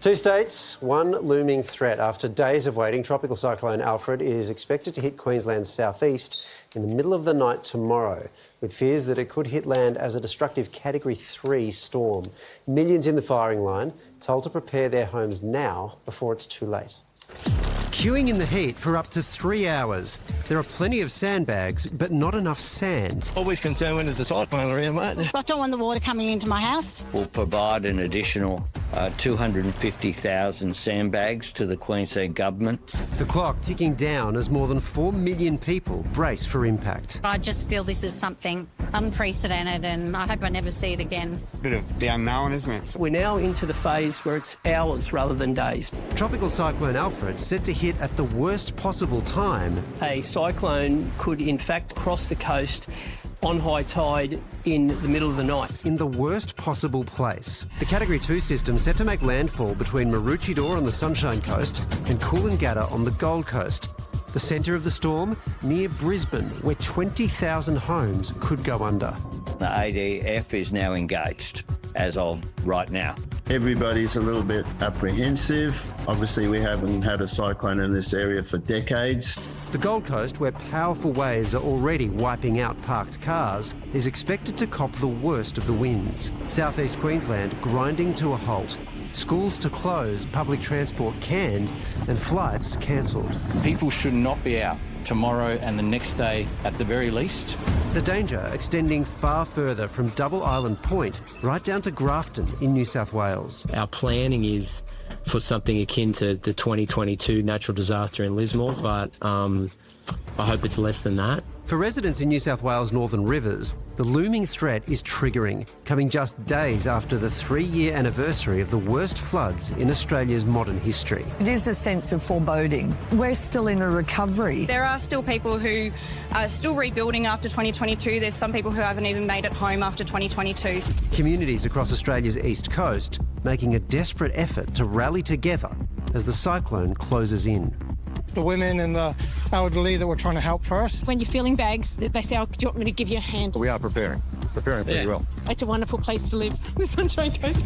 Two states, one looming threat. After days of waiting, Tropical Cyclone Alfred is expected to hit Queensland's southeast in the middle of the night tomorrow, with fears that it could hit land as a destructive Category 3 storm. Millions in the firing line told to prepare their homes now before it's too late. Queuing in the heat for up to 3 hours. There are plenty of sandbags, but not enough sand. Always concerned when there's a cyclone around, mate. I don't want the water coming into my house. We'll provide an additional 250,000 sandbags to the Queensland Government. The clock ticking down as more than 4 million people brace for impact. I just feel this is something unprecedented and I hope I never see it again. Bit of the unknown, isn't it? We're now into the phase where it's hours rather than days. Tropical Cyclone Alfred set to hit at the worst possible time. A cyclone could in fact cross the coast on high tide in the middle of the night. In the worst possible place. The Category 2 system set to make landfall between Maroochydore on the Sunshine Coast and Coolangatta on the Gold Coast. The centre of the storm, near Brisbane, where 20,000 homes could go under. The ADF is now engaged as of right now. Everybody's a little bit apprehensive. Obviously, we haven't had a cyclone in this area for decades. The Gold Coast, where powerful waves are already wiping out parked cars, is expected to cop the worst of the winds. Southeast Queensland grinding to a halt. Schools to close, public transport canned, and flights cancelled. People should not be out tomorrow and the next day at the very least. The danger extending far further from Double Island Point right down to Grafton in New South Wales. Our planning is for something akin to the 2022 natural disaster in Lismore, but I hope it's less than that. For residents in New South Wales' northern rivers, the looming threat is triggering, coming just days after the 3-year anniversary of the worst floods in Australia's modern history. It is a sense of foreboding. We're still in a recovery. There are still people who are still rebuilding after 2022. There's some people who haven't even made it home after 2022. Communities across Australia's east coast making a desperate effort to rally together as the cyclone closes in. The women and the elderly that we're trying to help first. When you're filling bags, they say, oh, do you want me to give you a hand? We are preparing pretty well. It's a wonderful place to live, the Sunshine Coast.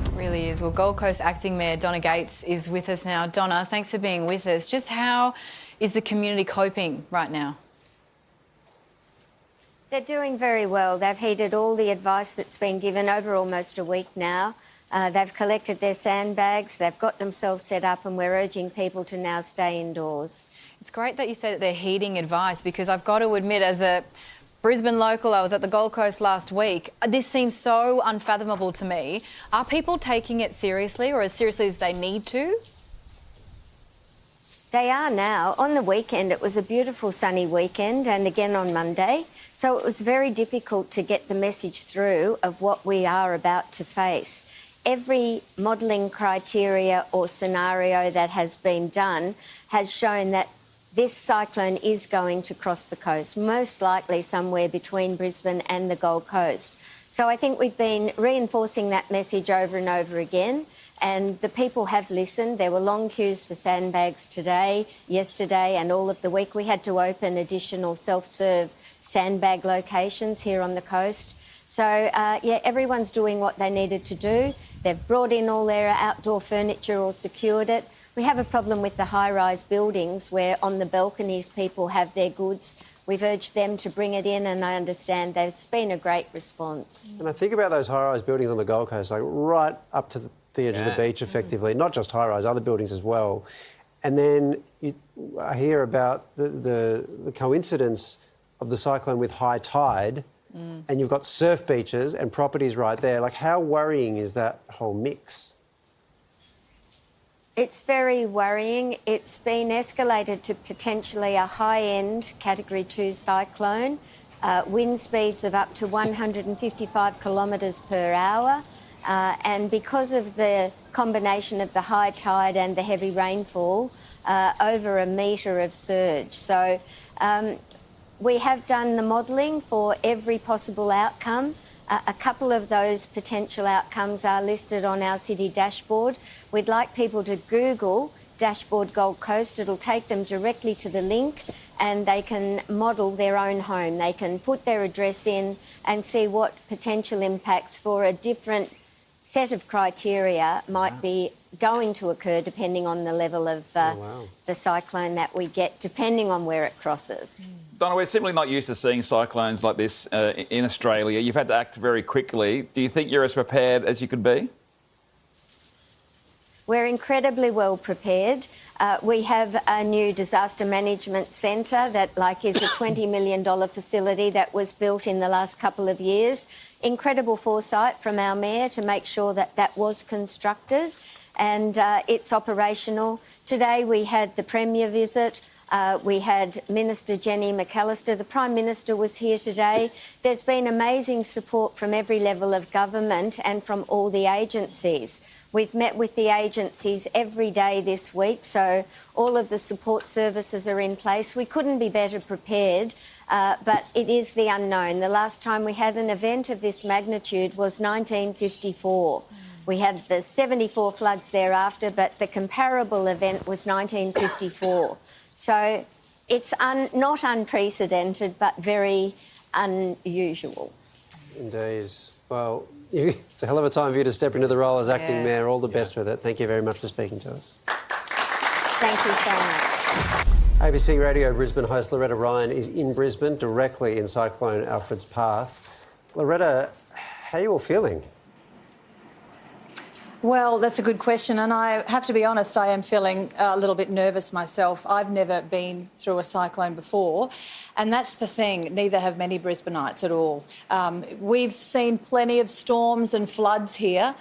It really is. Well, Gold Coast Acting Mayor Donna Gates is with us now. Donna, thanks for being with us. Just how is the community coping right now? They're doing very well. They've heeded all the advice that's been given over almost a week now. They've collected their sandbags, they've got themselves set up, and we're urging people to now stay indoors. It's great that you say that they're heeding advice, because I've got to admit, as a Brisbane local, I was at the Gold Coast last week. This seems so unfathomable to me. Are people taking it seriously, or as seriously as they need to? They are now. On the weekend, it was a beautiful sunny weekend, and again on Monday. So it was very difficult to get the message through of what we are about to face. Every modelling criteria or scenario that has been done has shown that this cyclone is going to cross the coast, most likely somewhere between Brisbane and the Gold Coast. So I think we've been reinforcing that message over and over again, and the people have listened. There were long queues for sandbags today, yesterday and all of the week. We had to open additional self-serve sandbag locations here on the coast. So, yeah, everyone's doing what they needed to do. They've brought in all their outdoor furniture or secured it. We have a problem with the high-rise buildings where on the balconies people have their goods. We've urged them to bring it in, and I understand there's been a great response. And I think about those high-rise buildings on the Gold Coast, like right up to the edge of the beach, effectively, not just high-rise, other buildings as well. And then I hear about the coincidence of the cyclone with high tide, and you've got surf beaches and properties right there. Like, how worrying is that whole mix? It's very worrying. It's been escalated to potentially a high-end Category 2 cyclone, wind speeds of up to 155 kilometres per hour. And because of the combination of the high tide and the heavy rainfall, over a metre of surge. So we have done the modelling for every possible outcome. A couple of those potential outcomes are listed on our city dashboard. We'd like people to Google Dashboard Gold Coast. It'll take them directly to the link and they can model their own home. They can put their address in and see what potential impacts for a different set of criteria might be going to occur depending on the level of the cyclone that we get, depending on where it crosses. Donna, we're simply not used to seeing cyclones like this in Australia. You've had to act very quickly. Do you think you're as prepared as you could be? We're incredibly well prepared. We have a new disaster management centre that is a $20 million facility that was built in the last couple of years. Incredible foresight from our mayor to make sure that that was constructed and it's operational. Today we had the Premier visit. We had Minister Jenny McAllister. The Prime Minister was here today. There's been amazing support from every level of government and from all the agencies. We've met with the agencies every day this week, so all of the support services are in place. We couldn't be better prepared, but it is the unknown. The last time we had an event of this magnitude was 1954. We had the 74 floods thereafter, but the comparable event was 1954. So it's not unprecedented, but very unusual. Indeed. Well, it's a hell of a time for you to step into the role as acting mayor. All the best with it. Thank you very much for speaking to us. Thank you so much. ABC Radio Brisbane host Loretta Ryan is in Brisbane, directly in Cyclone Alfred's path. Loretta, how are you all feeling? Well, that's a good question, and I have to be honest, I am feeling a little bit nervous myself. I've never been through a cyclone before, and that's the thing, neither have many Brisbaneites at all. We've seen plenty of storms and floods here,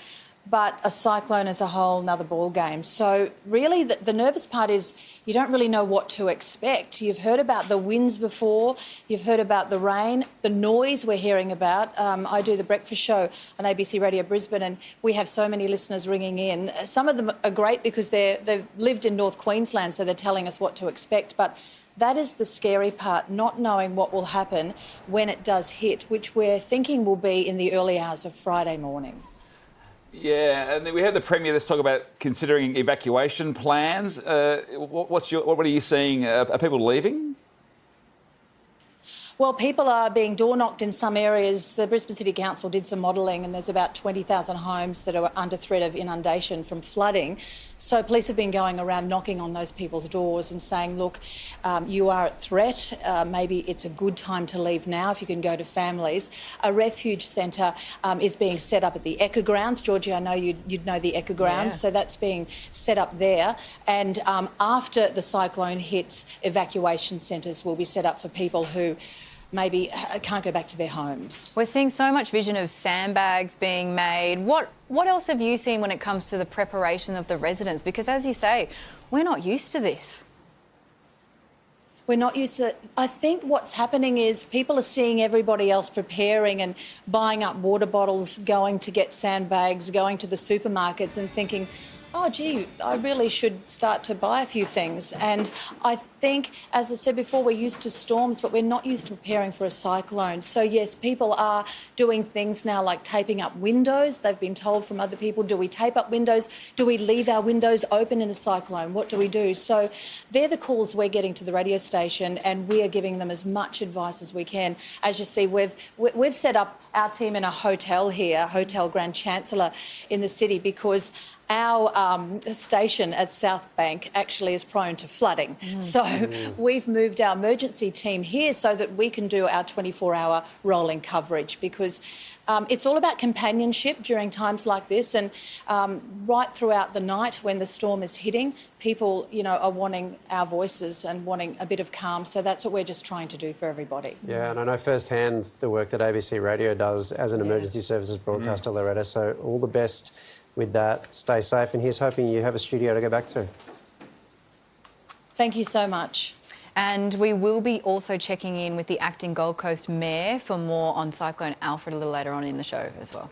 but a cyclone is a whole nother ball game. So really the nervous part is you don't really know what to expect. You've heard about the winds before, you've heard about the rain, the noise we're hearing about. I do the breakfast show on ABC Radio Brisbane and we have so many listeners ringing in. Some of them are great because they've lived in North Queensland, so they're telling us what to expect. But that is the scary part, not knowing what will happen when it does hit, which we're thinking will be in the early hours of Friday morning. Yeah, and then we had the Premier. Let's talk about considering evacuation plans. What are you seeing? Are people leaving? Well, people are being door knocked in some areas. The Brisbane City Council did some modelling and there's about 20,000 homes that are under threat of inundation from flooding. So police have been going around knocking on those people's doors and saying, look, you are at threat. Maybe it's a good time to leave now if you can go to families. A refuge centre is being set up at the Ekka Grounds. Georgie, I know you'd know the Ekka Grounds, so that's being set up there. And after the cyclone hits, evacuation centres will be set up for people who maybe can't go back to their homes. We're seeing so much vision of sandbags being made. What else have you seen when it comes to the preparation of the residents? Because as you say, we're not used to this. We're not used to it. I think what's happening is people are seeing everybody else preparing and buying up water bottles, going to get sandbags, going to the supermarkets and thinking, oh, gee, I really should start to buy a few things. And I think, as I said before, we're used to storms, but we're not used to preparing for a cyclone. So, yes, people are doing things now like taping up windows. They've been told from other people, do we tape up windows? Do we leave our windows open in a cyclone? What do we do? So they're the calls we're getting to the radio station and we are giving them as much advice as we can. As you see, we've set up our team in a hotel here, Hotel Grand Chancellor in the city, because our station at South Bank actually is prone to flooding. So we've moved our emergency team here so that we can do our 24-hour rolling coverage because it's all about companionship during times like this and right throughout the night when the storm is hitting, people, are wanting our voices and wanting a bit of calm. So that's what we're just trying to do for everybody. Yeah, and I know firsthand the work that ABC Radio does as an emergency services broadcaster, Loretta, so all the best with that. Stay safe, and here's hoping you have a studio to go back to. Thank you so much. And we will be also checking in with the acting Gold Coast Mayor for more on Cyclone Alfred a little later on in the show as well.